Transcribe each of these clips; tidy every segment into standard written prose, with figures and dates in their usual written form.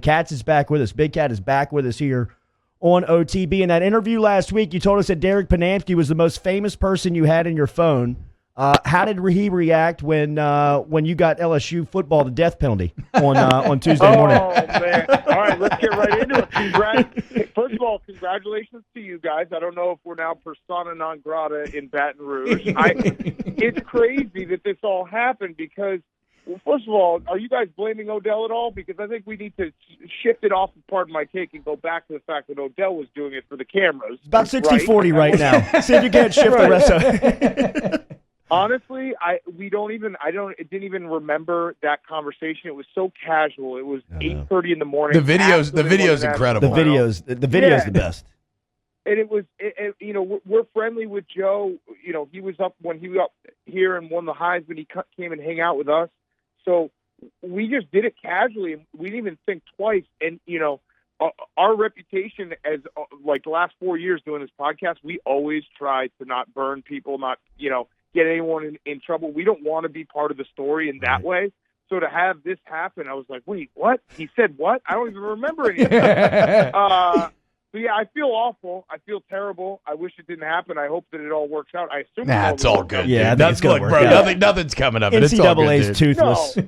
Katz is back with us. Big Cat is back with us here on OTB. In that interview last week, you told us that Derek Panansky was the most famous person you had in your phone. How did he react when you got LSU football the death penalty on Tuesday morning? Oh, man. All right, let's get right into it. First of all, congratulations to you guys. I don't know if we're now persona non grata in Baton Rouge. It's crazy that this all happened because, well, first of all, are you guys blaming Odell at all? Because I think we need to shift it off of Pardon My Take and go back to the fact that Odell was doing it for the cameras. It's about 60-40 right now. See if you can't shift the rest of it. Honestly, I didn't even remember that conversation. It was so casual. It was 8:30 in the morning. The video's incredible. The video's the best. And it was, we're friendly with Joe. You know, he was up when he was up here and won the Heisman. He came and hang out with us. So we just did it casually. We didn't even think twice. And, our reputation as like the last 4 years doing this podcast, we always try to not burn people, not, get anyone in trouble. We don't want to be part of the story in that way. So to have this happen, I was like, wait, what? He said what? I don't even remember anything. So, yeah, I feel awful. I feel terrible. I wish it didn't happen. I hope that it all works out. I assume it's all good. Yeah, that's good, bro. Nothing's coming of it. It's all good, NCAA's toothless. No,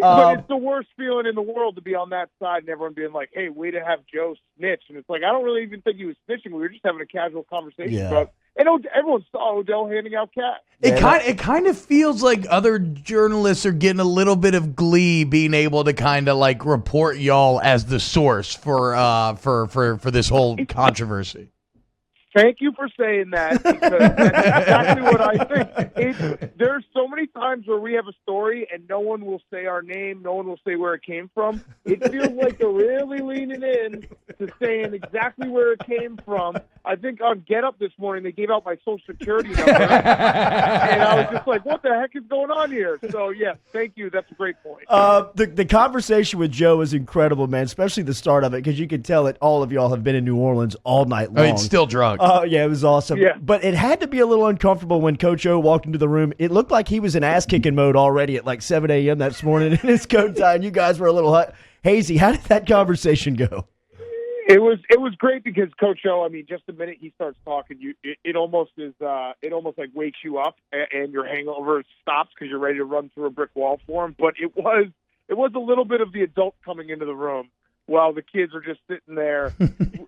but it's the worst feeling in the world to be on that side and everyone being like, hey, way to have Joe snitch. And it's like, I don't really even think he was snitching. We were just having a casual conversation about. And everyone saw Odell handing out cats. It kind of feels like other journalists are getting a little bit of glee being able to kind of like report y'all as the source for this whole controversy. Thank you for saying that, because that's exactly what I think. There's so many times where we have a story and no one will say our name, no one will say where it came from. It feels like they're really leaning in to saying exactly where it came from. I think on Get Up this morning, they gave out my Social Security number, and I was just like, what the heck is going on here? So, yeah, thank you. That's a great point. The conversation with Joe was incredible, man, especially the start of it, because you could tell that all of y'all have been in New Orleans all night long. I mean, still drunk. Oh, yeah, it was awesome. Yeah. But it had to be a little uncomfortable when Coach O walked into the room. It looked like he was in ass-kicking mode already at like 7 a.m. this morning in his coat tie, and you guys were a little hazy. How did that conversation go? It was great because Coach O, I mean, just the minute he starts talking, it almost like wakes you up and your hangover stops because you're ready to run through a brick wall for him. But it was a little bit of the adult coming into the room while the kids are just sitting there,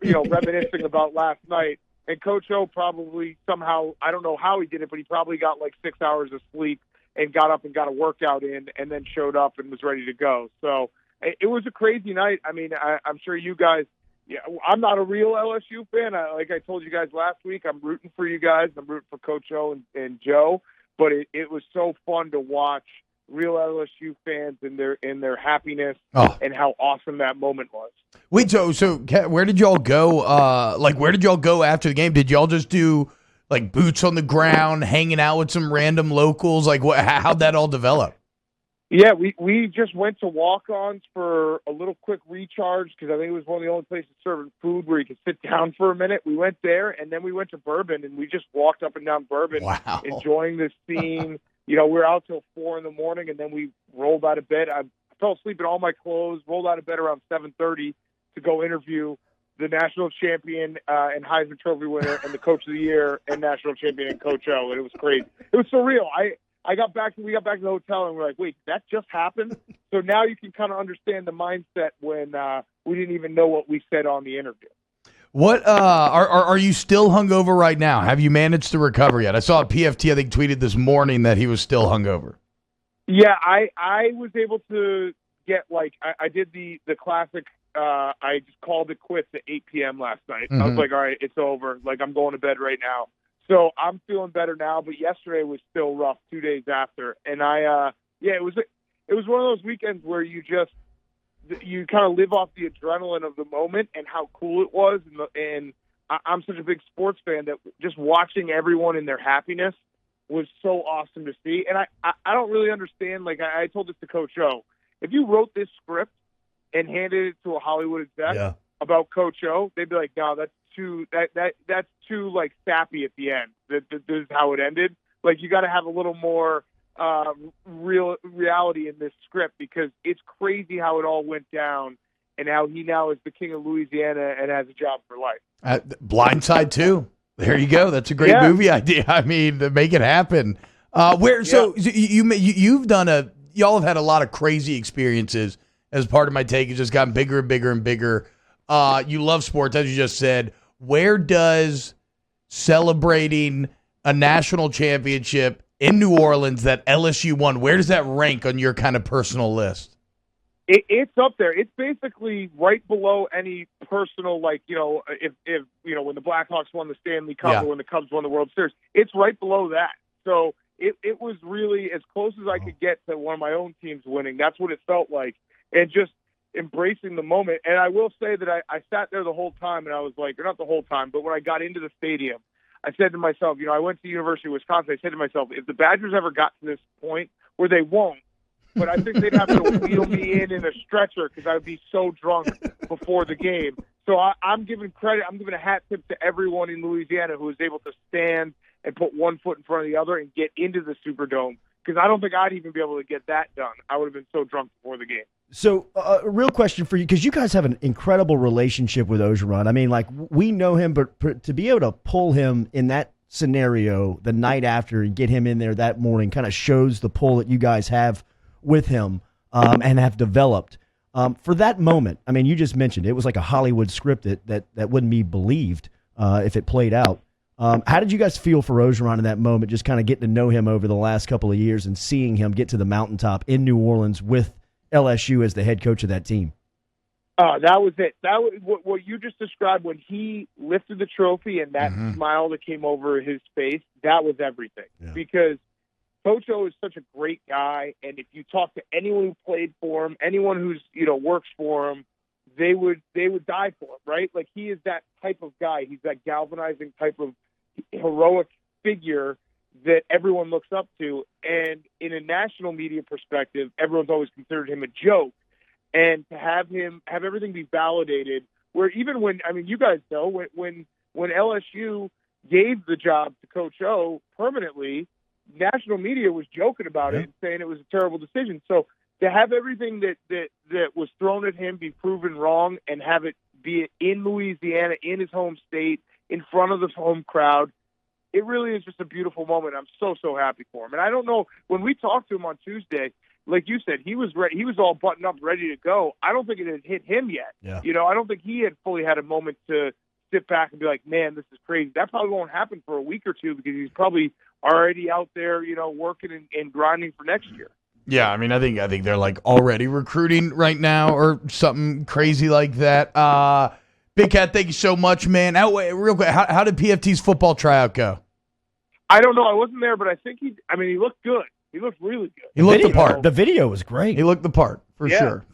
reminiscing about last night. And Coach O probably somehow, I don't know how he did it, but he probably got like 6 hours of sleep and got up and got a workout in and then showed up and was ready to go. So it was a crazy night. I mean, I'm sure you guys, I'm not a real LSU fan. Like I told you guys last week, I'm rooting for you guys. I'm rooting for Coach O and Joe. But it was so fun to watch real LSU fans and their happiness and how awesome that moment was. Wait, so where did y'all go? Where did y'all go after the game? Did y'all just do like boots on the ground, hanging out with some random locals? Like, how'd that all develop? Yeah, we just went to walk-ons for a little quick recharge because I think it was one of the only places serving food where you could sit down for a minute. We went there, and then we went to Bourbon, and we just walked up and down Bourbon, enjoying the scene. We were out till 4 in the morning, and then we rolled out of bed. I fell asleep in all my clothes, rolled out of bed around 7:30 to go interview the national champion and Heisman Trophy winner and the Coach of the Year and national champion and Coach O, and it was crazy. It was surreal. We got back to the hotel, and we're like, wait, that just happened? So now you can kind of understand the mindset when we didn't even know what we said on the interview. What are you still hungover right now? Have you managed to recover yet? I saw PFT, I think, tweeted this morning that he was still hungover. Yeah, I was able to get, I did the classic, I just called it quits at 8 p.m. last night. Mm-hmm. I was like, all right, it's over. I'm going to bed right now. So I'm feeling better now, but yesterday was still rough 2 days after. And it was one of those weekends where you kind of live off the adrenaline of the moment and how cool it was. And I'm such a big sports fan that just watching everyone in their happiness was so awesome to see. And I don't really understand. I told this to Coach O. If you wrote this script and handed it to a Hollywood exec about Coach O, they'd be like, no, that's too sappy at the end. This is how it ended. You got to have a little more real reality in this script because it's crazy how it all went down. and how he now is the king of Louisiana and has a job for life. Blindside 2. There you go. That's a great movie idea. I mean, to make it happen. So you've done y'all have had a lot of crazy experiences as part of my take. It's just gotten bigger and bigger and bigger. You love sports, as you just said. Where does celebrating a national championship in New Orleans that LSU won, where does that rank on your kind of personal list? It's up there. It's basically right below any personal, like, if when the Blackhawks won the Stanley Cup or when the Cubs won the World Series, it's right below that. So it was really as close as I could get to one of my own teams winning. That's what it felt like. And just embracing the moment. And I will say that I sat there the whole time, and I was like, or not the whole time, but when I got into the stadium, I said to myself, I went to the University of Wisconsin, I said to myself, if the Badgers ever got to this point, where they won't, but I think they'd have to wheel me in a stretcher because I would be so drunk before the game. So I'm giving credit. I'm giving a hat tip to everyone in Louisiana who was able to stand and put one foot in front of the other and get into the Superdome, because I don't think I'd even be able to get that done. I would have been so drunk before the game. So a real question for you, because you guys have an incredible relationship with Orgeron. I mean, like, we know him, but to be able to pull him in that scenario the night after and get him in there that morning kind of shows the pull that you guys have with him and have developed. For that moment, I mean, you just mentioned it was like a Hollywood script that wouldn't be believed if it played out. How did you guys feel for Orgeron in that moment, just kind of getting to know him over the last couple of years and seeing him get to the mountaintop in New Orleans with LSU as the head coach of that team? That was it. That was what you just described when he lifted the trophy and that smile that came over his face. That was everything, because Coach O is such a great guy, and if you talk to anyone who played for him, anyone who's works for him, they would die for him, right? Like, he is that type of guy. He's that galvanizing type of heroic figure that everyone looks up to. And in a national media perspective, everyone's always considered him a joke. And to have everything be validated, where even when, I mean, you guys know, when LSU gave the job to Coach O permanently, national media was joking about it and saying it was a terrible decision. So to have everything that was thrown at him be proven wrong, and have it be in Louisiana, in his home state, in front of the home crowd, it really is just a beautiful moment. I'm so happy for him. And I don't know, when we talked to him on Tuesday, like you said, he was ready. He was all buttoned up, ready to go. I don't think it had hit him yet. Yeah. I don't think he had fully had a moment to sit back and be like, man, this is crazy. That probably won't happen for a week or two, because he's probably already out there, working and grinding for next year. Yeah, I mean, I think they're like already recruiting right now or something crazy like that. Big Cat, thank you so much, man. Real quick, how did PFT's football tryout go? I don't know. I wasn't there, but I think he looked good. He looked really good. He looked the part. The video was great. He looked the part, for sure.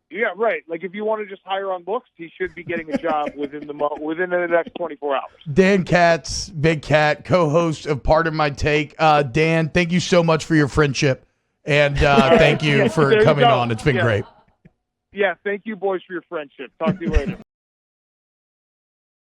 Yeah, right. Like, if you want to just hire on books, he should be getting a job within the next 24 hours. Dan Katz, Big Cat, co-host of Pardon My Take. Dan, thank you so much for your friendship, and thank you for coming on. It's been great. Yeah, thank you, boys, for your friendship. Talk to you later.